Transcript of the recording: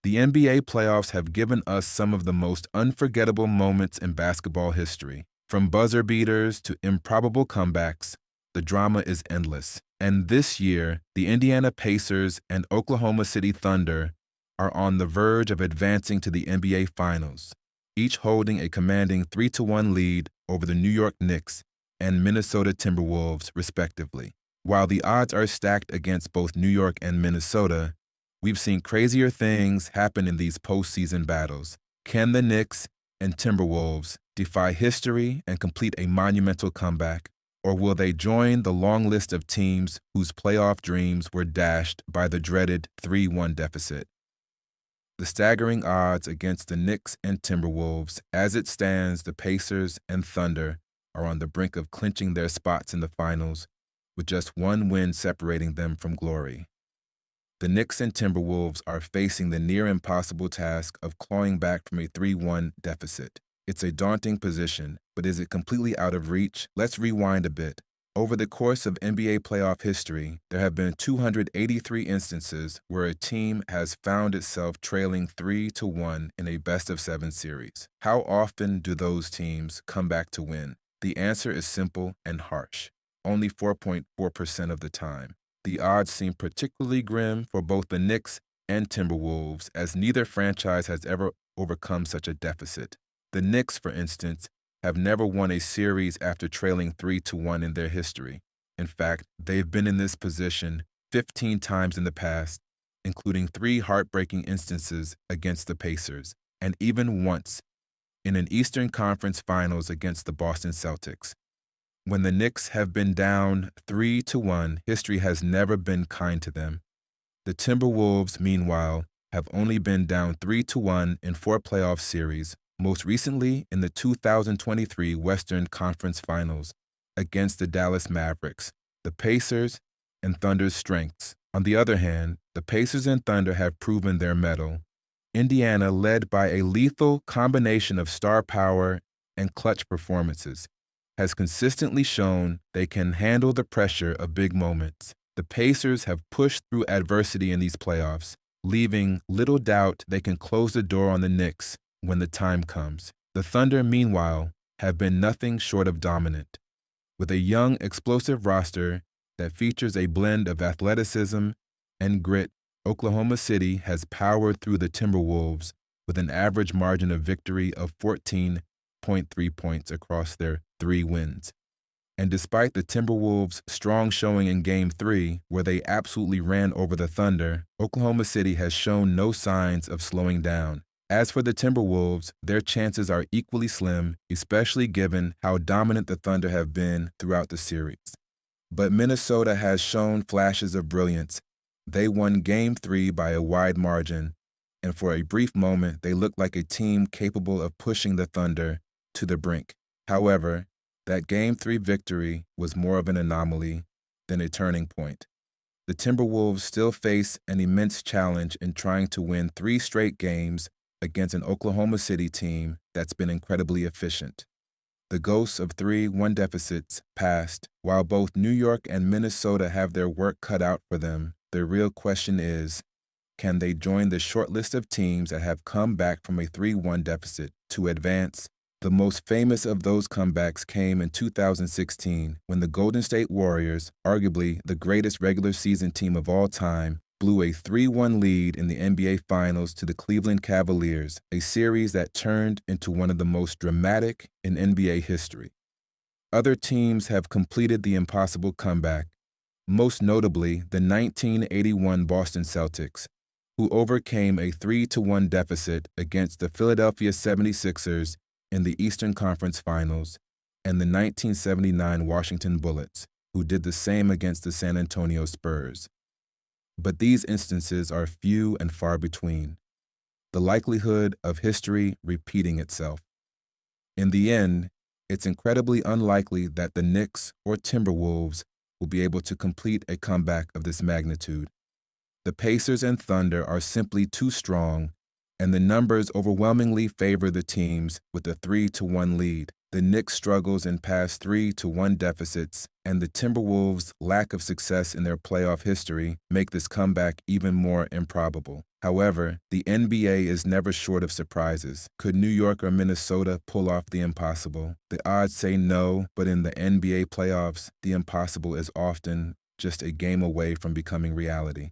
The NBA playoffs have given us some of the most unforgettable moments in basketball history. From buzzer beaters to improbable comebacks, the drama is endless. And this year, the Indiana Pacers and Oklahoma City Thunder are on the verge of advancing to the NBA Finals, each holding a commanding 3-1 lead over the New York Knicks and Minnesota Timberwolves, respectively. While the odds are stacked against both New York and Minnesota, we've seen crazier things happen in these postseason battles. Can the Knicks and Timberwolves defy history and complete a monumental comeback? Or will they join the long list of teams whose playoff dreams were dashed by the dreaded 3-1 deficit? The staggering odds against the Knicks and Timberwolves. As it stands, the Pacers and Thunder are on the brink of clinching their spots in the finals, with just one win separating them from glory. The Knicks and Timberwolves are facing the near-impossible task of clawing back from a 3-1 deficit. It's a daunting position, but is it completely out of reach? Let's rewind a bit. Over the course of NBA playoff history, there have been 283 instances where a team has found itself trailing 3-1 in a best-of-7 series. How often do those teams come back to win? The answer is simple and harsh. Only 4.4% of the time. The odds seem particularly grim for both the Knicks and Timberwolves, as neither franchise has ever overcome such a deficit. The Knicks, for instance, have never won a series after trailing 3-1 in their history. In fact, they've been in this position 15 times in the past, including 3 heartbreaking instances against the Pacers, and even once in an Eastern Conference Finals against the Boston Celtics. When the Knicks have been down 3-1, history has never been kind to them. The Timberwolves, meanwhile, have only been down 3-1 in 4 playoff series, most recently in the 2023 Western Conference Finals against the Dallas Mavericks. The Pacers and Thunder's strengths. On the other hand, the Pacers and Thunder have proven their mettle. Indiana, led by a lethal combination of star power and clutch performances, has consistently shown they can handle the pressure of big moments. The Pacers have pushed through adversity in these playoffs, leaving little doubt they can close the door on the Knicks when the time comes. The Thunder, meanwhile, have been nothing short of dominant. With a young, explosive roster that features a blend of athleticism and grit, Oklahoma City has powered through the Timberwolves with an average margin of victory of 14.3 points across their 3 wins. And despite the Timberwolves' strong showing in Game 3, where they absolutely ran over the Thunder, Oklahoma City has shown no signs of slowing down. As for the Timberwolves, their chances are equally slim, especially given how dominant the Thunder have been throughout the series. But Minnesota has shown flashes of brilliance. They won Game 3 by a wide margin, and for a brief moment, they looked like a team capable of pushing the Thunder to the brink. However, that Game 3 victory was more of an anomaly than a turning point. The Timberwolves still face an immense challenge in trying to win 3 straight games against an Oklahoma City team that's been incredibly efficient. The ghosts of 3-1 deficits passed. While both New York and Minnesota have their work cut out for them, the real question is, can they join the short list of teams that have come back from a 3-1 deficit to advance? The most famous of those comebacks came in 2016 when the Golden State Warriors, arguably the greatest regular season team of all time, blew a 3-1 lead in the NBA Finals to the Cleveland Cavaliers, a series that turned into one of the most dramatic in NBA history. Other teams have completed the impossible comeback, most notably the 1981 Boston Celtics, who overcame a 3-1 deficit against the Philadelphia 76ers in the Eastern Conference Finals, and the 1979 Washington Bullets, who did the same against the San Antonio Spurs. But these instances are few and far between. The likelihood of history repeating itself. In the end, it's incredibly unlikely that the Knicks or Timberwolves will be able to complete a comeback of this magnitude. The Pacers and Thunder are simply too strong, and the numbers overwhelmingly favor the teams with a 3-1 lead. The Knicks' struggles in past 3-1 deficits and the Timberwolves' lack of success in their playoff history make this comeback even more improbable. However, the NBA is never short of surprises. Could New York or Minnesota pull off the impossible? The odds say no, but in the NBA playoffs, the impossible is often just a game away from becoming reality.